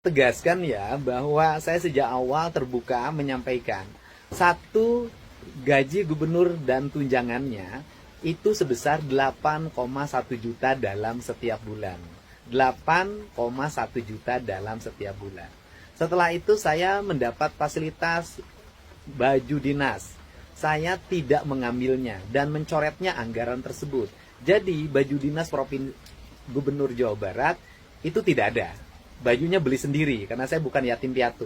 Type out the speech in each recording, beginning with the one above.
Tegaskan ya bahwa saya sejak awal terbuka menyampaikan satu, gaji gubernur dan tunjangannya itu sebesar 8,1 juta dalam setiap bulan. 8,1 juta dalam setiap bulan. Setelah itu saya mendapat fasilitas baju dinas. Saya tidak mengambilnya dan mencoretnya anggaran tersebut. Jadi baju dinas Gubernur Jawa Barat itu tidak ada. Bajunya beli sendiri karena saya bukan yatim piatu.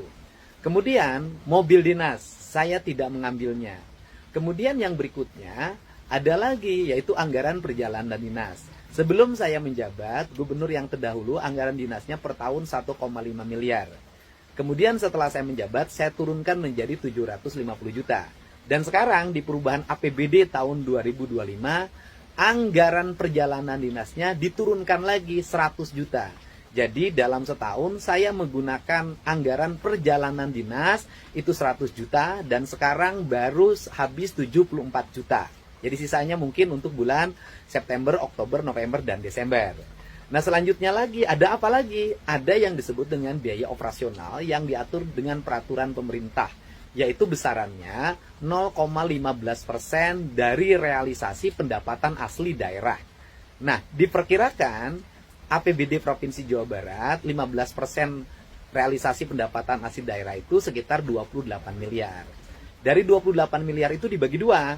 Kemudian mobil dinas saya tidak mengambilnya. Kemudian yang berikutnya ada lagi yaitu anggaran perjalanan dinas. Sebelum saya menjabat, gubernur yang terdahulu anggaran dinasnya per tahun 1,5 miliar. Kemudian setelah saya menjabat, saya turunkan menjadi 750 juta. Dan sekarang di perubahan APBD tahun 2025, anggaran perjalanan dinasnya diturunkan lagi 100 juta. Jadi dalam setahun saya menggunakan anggaran perjalanan dinas itu 100 juta dan sekarang baru habis 74 juta. Jadi sisanya mungkin untuk bulan September, Oktober, November, dan Desember. Nah selanjutnya lagi, ada apa lagi? Ada yang disebut dengan biaya operasional yang diatur dengan peraturan pemerintah. Yaitu besarannya 0,15% dari realisasi pendapatan asli daerah. Nah diperkirakan APBD Provinsi Jawa Barat 15% realisasi pendapatan asli daerah itu sekitar 28 miliar. Dari 28 miliar itu dibagi dua,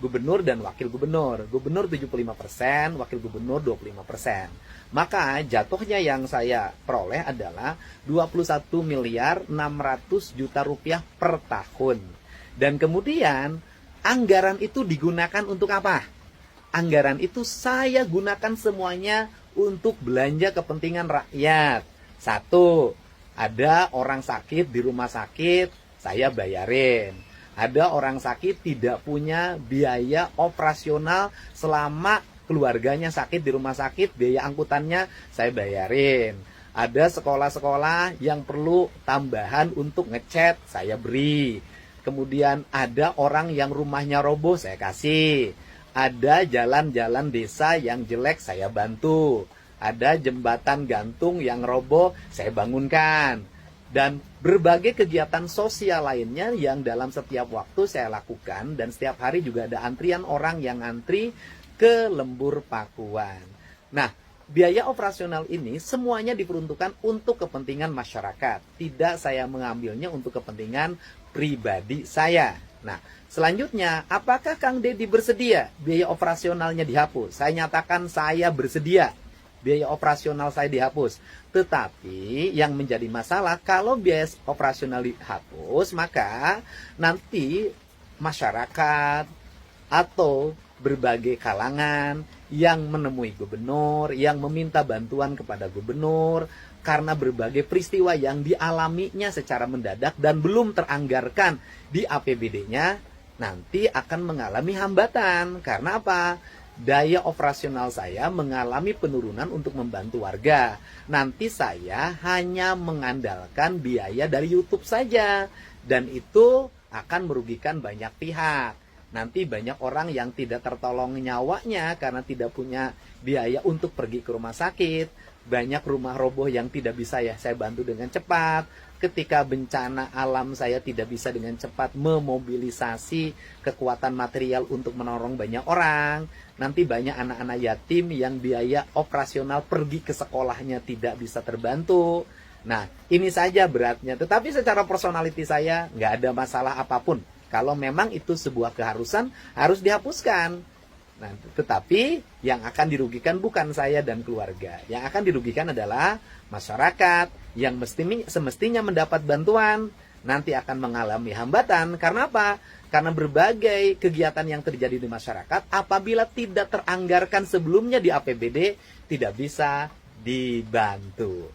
gubernur dan wakil gubernur. Gubernur 75%, wakil gubernur 25%. Maka jatuhnya yang saya peroleh adalah 21 miliar 600 juta rupiah per tahun. Dan kemudian anggaran itu digunakan untuk apa? Anggaran itu saya gunakan semuanya untuk belanja kepentingan rakyat. Satu, ada orang sakit di rumah sakit, saya bayarin. Ada orang sakit tidak punya biaya operasional selama keluarganya sakit di rumah sakit, biaya angkutannya saya bayarin. Ada sekolah-sekolah yang perlu tambahan untuk ngecat, saya beri. Kemudian ada orang yang rumahnya roboh, saya kasih. Ada jalan-jalan desa yang jelek, saya bantu. Ada jembatan gantung yang roboh, saya bangunkan. Dan berbagai kegiatan sosial lainnya yang dalam setiap waktu saya lakukan. Dan setiap hari juga ada antrian orang yang antri ke Lembur Pakuan. Nah, biaya operasional ini semuanya diperuntukkan untuk kepentingan masyarakat. Tidak saya mengambilnya untuk kepentingan pribadi saya. Nah, selanjutnya, apakah Kang Deddy bersedia biaya operasionalnya dihapus? Saya nyatakan saya bersedia biaya operasional saya dihapus. Tetapi yang menjadi masalah kalau biaya operasional dihapus, maka nanti masyarakat atau berbagai kalangan yang menemui gubernur, yang meminta bantuan kepada gubernur, karena berbagai peristiwa yang dialaminya secara mendadak dan belum teranggarkan di APBD-nya, nanti akan mengalami hambatan. Karena apa? Daya operasional saya mengalami penurunan untuk membantu warga. Nanti saya hanya mengandalkan biaya dari YouTube saja. Dan itu akan merugikan banyak pihak. Nanti banyak orang yang tidak tertolong nyawanya karena tidak punya biaya untuk pergi ke rumah sakit. Banyak rumah roboh yang tidak bisa saya bantu dengan cepat. Ketika bencana alam saya tidak bisa dengan cepat memobilisasi kekuatan material untuk menolong banyak orang. Nanti banyak anak-anak yatim yang biaya operasional pergi ke sekolahnya tidak bisa terbantu. Nah, ini saja beratnya. Tetapi secara personality saya nggak ada masalah apapun. Kalau memang itu sebuah keharusan, harus dihapuskan. Nah, tetapi yang akan dirugikan bukan saya dan keluarga. Yang akan dirugikan adalah masyarakat yang semestinya mendapat bantuan, nanti akan mengalami hambatan. Karena apa? Karena berbagai kegiatan yang terjadi di masyarakat, apabila tidak teranggarkan sebelumnya di APBD, tidak bisa dibantu.